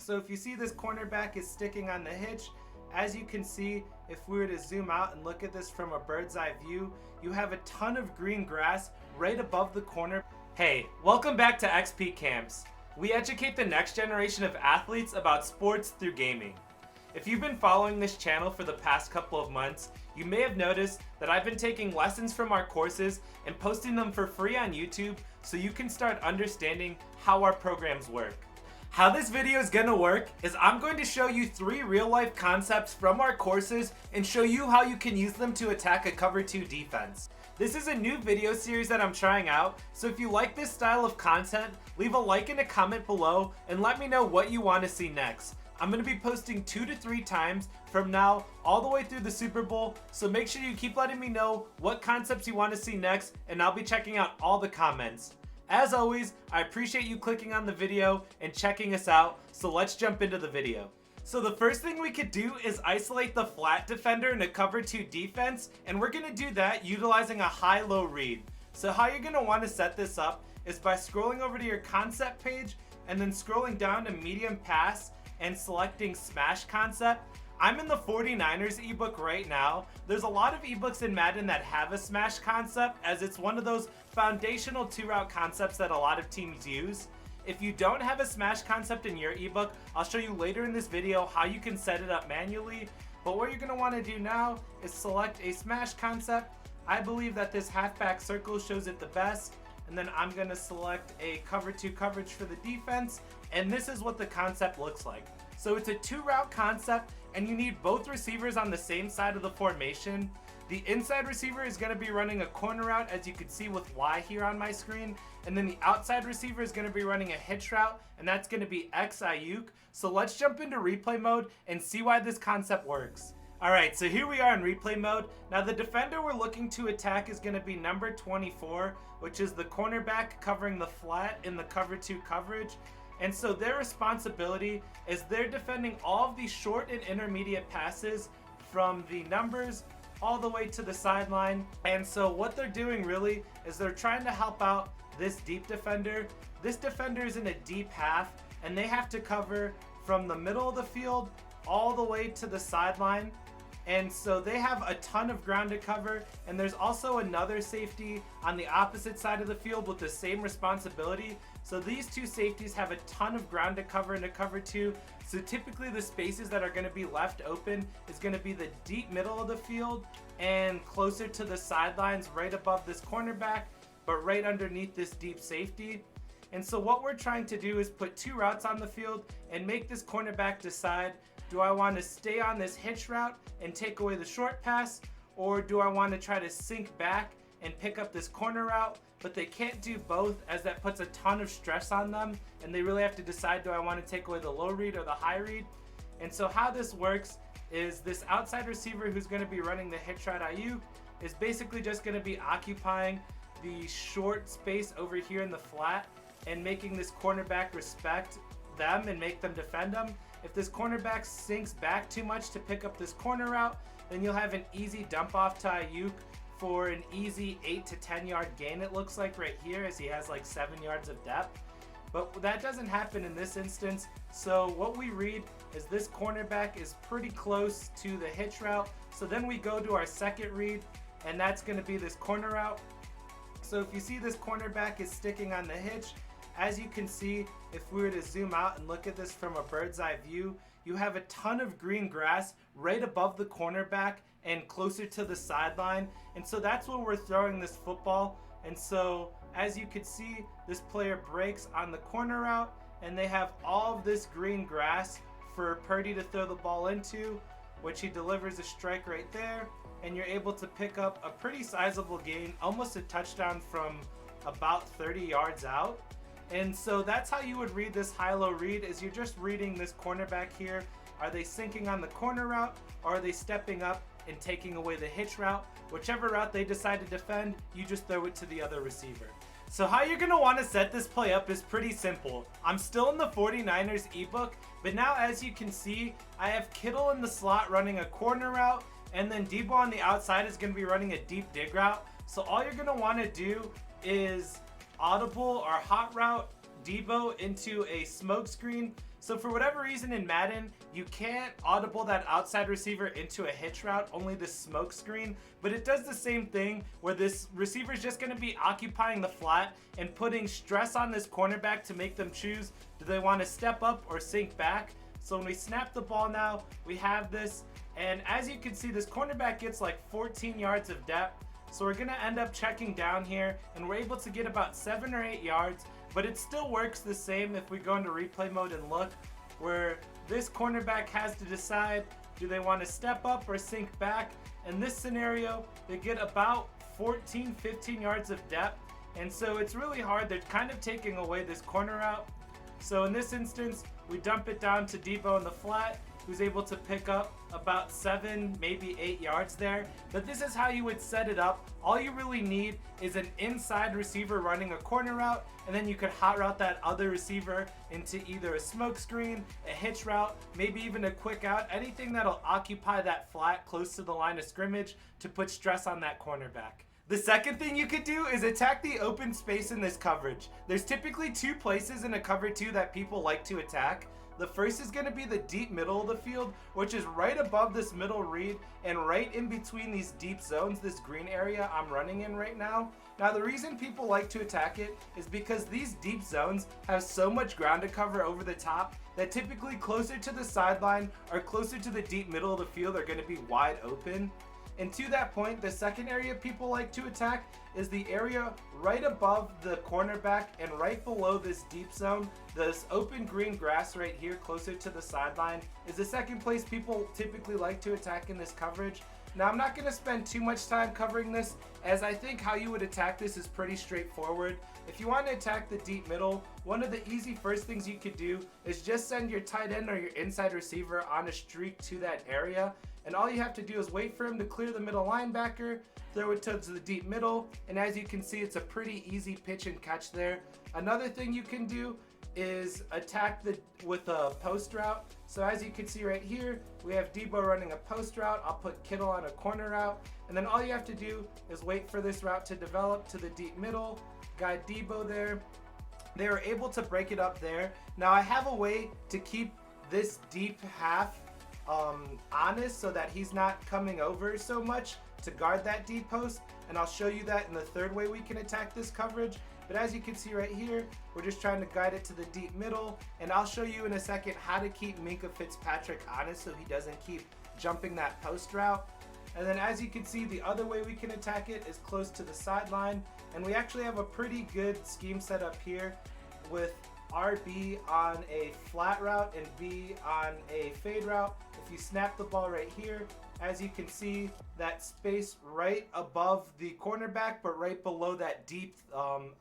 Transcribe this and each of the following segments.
So if you see this cornerback is sticking on the hitch, as you can see, if we were to zoom out and look at this from a bird's eye view, you have a ton of green grass right above the corner. Hey, welcome back to XP Camps. We educate the next generation of athletes about sports through gaming. If you've been following this channel for the past couple of months, you may have noticed that I've been taking lessons from our courses and posting them for free on YouTube so you can start understanding how our programs work. How this video is gonna work is I'm going to show you 3 real-life concepts from our courses and show you how you can use them to attack a cover 2 defense. This is a new video series that I'm trying out, so if you like this style of content, leave a like and a comment below and let me know what you want to see next. I'm going to be posting 2 to 3 times from now all the way through the Super Bowl, so make sure you keep letting me know what concepts you want to see next, and I'll be checking out all the comments. As always, I appreciate you clicking on the video and checking us out, so let's jump into the video. So the first thing we could do is isolate the flat defender in a cover 2 defense, and we're going to do that utilizing a high-low read. So how you're going to want to set this up is by scrolling over to your concept page and then scrolling down to medium pass and selecting smash concept. I'm in the 49ers ebook right now. There's a lot of ebooks in Madden that have a smash concept, as it's one of those foundational 2-route concepts that a lot of teams use. If you don't have a smash concept in your ebook, I'll show you later in this video how you can set it up manually. But what you're going to want to do now is select a smash concept. I believe that this halfback circle shows it the best. And then I'm going to select a cover 2 coverage for the defense. And this is what the concept looks like. So it's a 2-route concept, and you need both receivers on the same side of the formation. The inside receiver is going to be running a corner route, as you can see with Y here on my screen. And then the outside receiver is going to be running a hitch route, and that's going to be X Ayuk. So let's jump into replay mode and see why this concept works. Alright, so here we are in replay mode. Now the defender we're looking to attack is going to be number 24, which is the cornerback covering the flat in the cover 2 coverage. And so their responsibility is they're defending all of these short and intermediate passes from the numbers all the way to the sideline. And so what they're doing really is they're trying to help out this deep defender. This defender is in a deep half, and they have to cover from the middle of the field all the way to the sideline. And so they have a ton of ground to cover, and there's also another safety on the opposite side of the field with the same responsibility. So these 2 safeties have a ton of ground to cover in a cover 2. So typically the spaces that are going to be left open is going to be the deep middle of the field and closer to the sidelines right above this cornerback, but right underneath this deep safety. And so what we're trying to do is put 2 routes on the field and make this cornerback decide, do I want to stay on this hitch route and take away the short pass, or do I want to try to sink back and pick up this corner route? But they can't do both, as that puts a ton of stress on them, and they really have to decide, do I want to take away the low read or the high read? And so how this works is this outside receiver who's going to be running the hitch route Ayuk is basically just going to be occupying the short space over here in the flat and making this cornerback respect them and make them defend them. If this cornerback sinks back too much to pick up this corner route, then you'll have an easy dump off to Ayuk for an easy 8 to 10 yard gain, it looks like right here, as he has like 7 yards of depth. But that doesn't happen in this instance. So what we read is this cornerback is pretty close to the hitch route. So then we go to our second read, and that's going to be this corner route. So if you see this cornerback is sticking on the hitch, as you can see, if we were to zoom out and look at this from a bird's eye view, you have a ton of green grass right above the cornerback and closer to the sideline. And so that's where we're throwing this football. And so as you can see, this player breaks on the corner route, and they have all of this green grass for Purdy to throw the ball into, which he delivers a strike right there. And you're able to pick up a pretty sizable gain, almost a touchdown from about 30 yards out. And so that's how you would read this high-low read, is you're just reading this cornerback here. Are they sinking on the corner route, or are they stepping up and taking away the hitch route? Whichever route they decide to defend, you just throw it to the other receiver. So how you're going to want to set this play up is pretty simple. I'm still in the 49ers ebook, but now as you can see, I have Kittle in the slot running a corner route, and then Debo on the outside is going to be running a deep dig route. So all you're going to want to do is audible or hot route Debo into a smoke screen. So for whatever reason in Madden, you can't audible that outside receiver into a hitch route, only the smoke screen, but it does the same thing where this receiver is just going to be occupying the flat and putting stress on this cornerback to make them choose, do they want to step up or sink back? So when we snap the ball now, we have this, and as you can see, this cornerback gets like 14 yards of depth. So we're gonna end up checking down here, and we're able to get about 7 or 8 yards, but it still works the same if we go into replay mode and look, where this cornerback has to decide, do they want to step up or sink back? In this scenario, they get about 14, 15 yards of depth, and so it's really hard. They're kind of taking away this corner route. So in this instance, we dump it down to Debo in the flat, who's able to pick up about 7, maybe 8 yards there. But this is how you would set it up. All you really need is an inside receiver running a corner route, and then you could hot route that other receiver into either a smoke screen, a hitch route, maybe even a quick out, anything that'll occupy that flat close to the line of scrimmage to put stress on that cornerback. The second thing you could do is attack the open space in this coverage. There's typically 2 places in a cover 2 that people like to attack. The first is going to be the deep middle of the field, which is right above this middle read and right in between these deep zones, this green area I'm running in right now. Now the reason people like to attack it is because these deep zones have so much ground to cover over the top that typically closer to the sideline or closer to the deep middle of the field are going to be wide open. And to that point, the second area people like to attack is the area right above the cornerback and right below this deep zone. This open green grass right here closer to the sideline is the second place people typically like to attack in this coverage. Now I'm not going to spend too much time covering this, as I think how you would attack this is pretty straightforward. If you want to attack the deep middle, one of the easy first things you could do is just send your tight end or your inside receiver on a streak to that area. And all you have to do is wait for him to clear the middle linebacker, throw it towards the deep middle, and as you can see, it's a pretty easy pitch and catch there. Another thing you can do is attack with a post route. So as you can see right here, we have Debo running a post route. I'll put Kittle on a corner route, and then all you have to do is wait for this route to develop to the deep middle, guide Debo there. They were able to break it up there. Now I have a way to keep this deep half honest so that he's not coming over so much to guard that deep post, and I'll show you that in the third way we can attack this coverage. But as you can see right here, we're just trying to guide it to the deep middle, and I'll show you in a second how to keep Minkah Fitzpatrick honest so he doesn't keep jumping that post route. And then as you can see, the other way we can attack it is close to the sideline, and we actually have a pretty good scheme set up here with RB on a flat route and B on a fade route. If you snap the ball right here, as you can see, that space right above the cornerback but right below that deep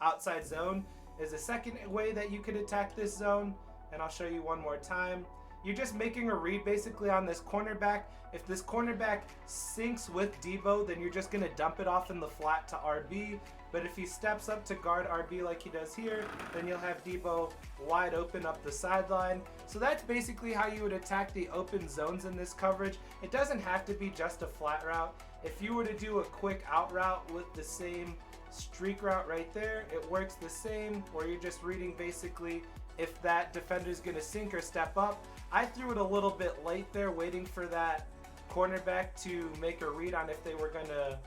outside zone is a second way that you could attack this zone, and I'll show you one more time. You're just making a read basically on this cornerback. If this cornerback sinks with Debo, then you're just going to dump it off in the flat to RB. But if he steps up to guard RB like he does here, then you'll have Debo wide open up the sideline. So that's basically how you would attack the open zones in this coverage. It doesn't have to be just a flat route. If you were to do a quick out route with the same streak route right there, it works the same, where you're just reading basically if that defender is going to sink or step up. I threw it a little bit late there, waiting for that cornerback to make a read on if they were going to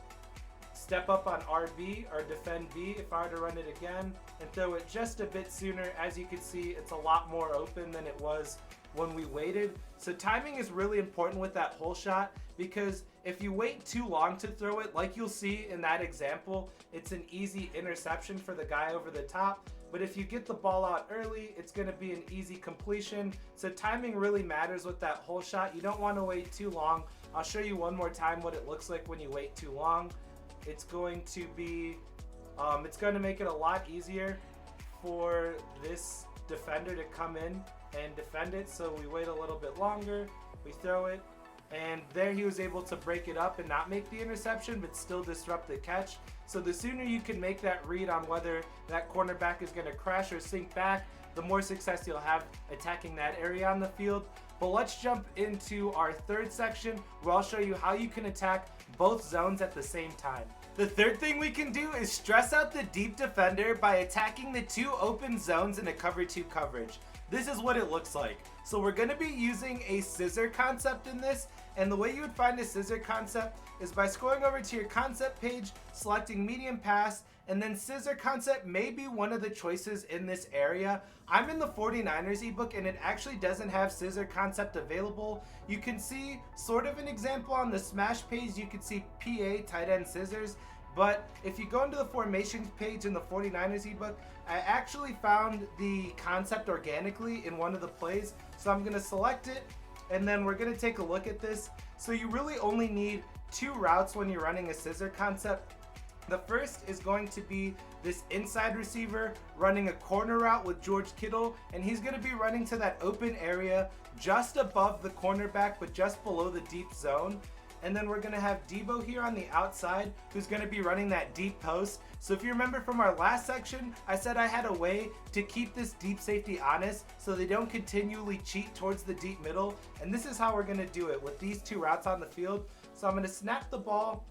step up on RB or defend B. If I were to run it again and throw it just a bit sooner, as you can see, it's a lot more open than it was when we waited. So timing is really important with that hole shot, because if you wait too long to throw it, like you'll see in that example, it's an easy interception for the guy over the top. But if you get the ball out early, it's going to be an easy completion. So timing really matters with that hole shot. You don't want to wait too long. I'll show you one more time what it looks like when you wait too long. It's going to be, it's going to make it a lot easier for this defender to come in and defend it. So we wait a little bit longer, we throw it, and there he was able to break it up and not make the interception, but still disrupt the catch. So the sooner you can make that read on whether that cornerback is going to crash or sink back, the more success you'll have attacking that area on the field. But let's jump into our third section, where I'll show you how you can attack both zones at the same time. The third thing we can do is stress out the deep defender by attacking the two open zones in a cover 2 coverage. this is what it looks like. So we're going to be using a Scizor Concept in this, and the way you would find a Scizor Concept is by scrolling over to your concept page, selecting medium pass, and then Scizor Concept may be one of the choices in this area. I'm in the 49ers ebook and it actually doesn't have Scizor Concept available. You can see sort of an example on the Smash page. You can see PA tight end scissors. But if you go into the formations page in the 49ers ebook, I actually found the concept organically in one of the plays. So I'm gonna select it and then we're gonna take a look at this. So you really only need 2 routes when you're running a Scizor Concept. The first is going to be this inside receiver running a corner route with George Kittle, and he's going to be running to that open area just above the cornerback but just below the deep zone. And then we're going to have Debo here on the outside who's going to be running that deep post. So if you remember from our last section, I said I had a way to keep this deep safety honest so they don't continually cheat towards the deep middle. And this is how we're going to do it with these 2 routes on the field. So I'm going to snap the ball,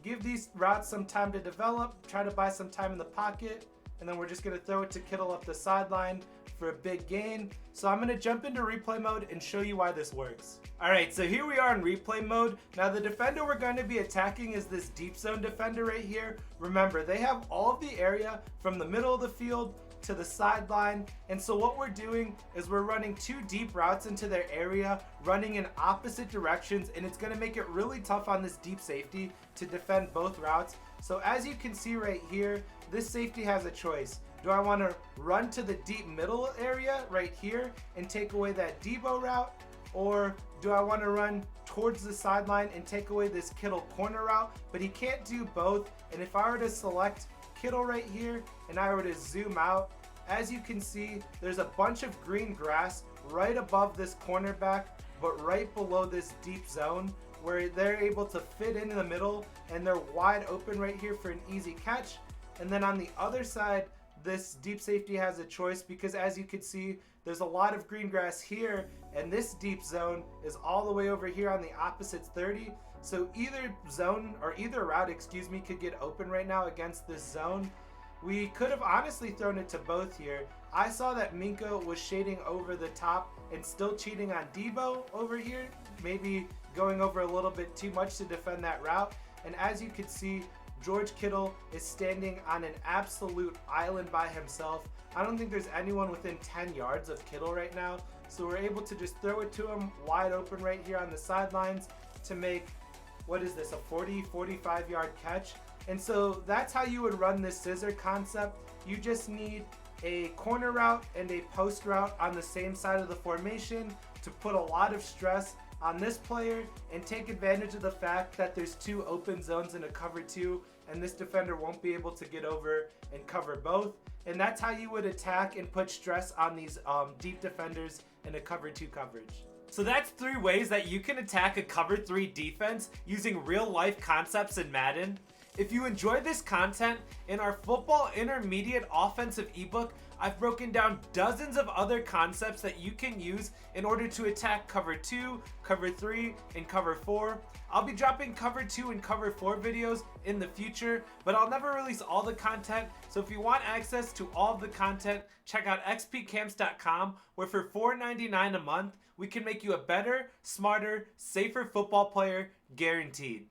give these routes some time to develop, try to buy some time in the pocket, and then we're just going to throw it to Kittle up the sideline for a big gain. So I'm going to jump into replay mode and show you why this works. Alright, so here we are in replay mode. Now the defender we're going to be attacking is this deep zone defender right here. Remember, they have all of the area from the middle of the field to the sideline, and so what we're doing is we're running 2 deep routes into their area, running in opposite directions, and it's going to make it really tough on this deep safety to defend both routes. So as you can see right here, this safety has a choice. Do I want to run to the deep middle area right here and take away that Debo route, or do I want to run towards the sideline and take away this Kittle corner route? But he can't do both, and if I were to select Kittle right here and I were to zoom out, as you can see, there's a bunch of green grass right above this cornerback, but right below this deep zone where they're able to fit in the middle, and they're wide open right here for an easy catch. And then on the other side, this deep safety has a choice because as you can see, there's a lot of green grass here, and this deep zone is all the way over here on the opposite 30. So either zone or either route, could get open right now against this zone. We could have honestly thrown it to both here. I saw that Minka was shading over the top and still cheating on Debo over here, maybe going over a little bit too much to defend that route. And as you can see, George Kittle is standing on an absolute island by himself. I don't think there's anyone within 10 yards of Kittle right now. So we're able to just throw it to him wide open right here on the sidelines to make, what is this, a 45 yard catch. And so that's how you would run this Scizor Concept. You just need a corner route and a post route on the same side of the formation to put a lot of stress on this player and take advantage of the fact that there's 2 open zones in a cover 2, and this defender won't be able to get over and cover both. And that's how you would attack and put stress on these deep defenders in a cover 2 coverage. So that's 3 ways that you can attack a cover 3 defense using real life concepts in Madden. If you enjoyed this content, in our football intermediate offensive ebook, I've broken down dozens of other concepts that you can use in order to attack cover 2, cover 3, and cover 4. I'll be dropping cover 2 and cover 4 videos in the future, but I'll never release all the content. So if you want access to all of the content, check out xpcamps.com, where for $4.99 a month, we can make you a better, smarter, safer football player, guaranteed.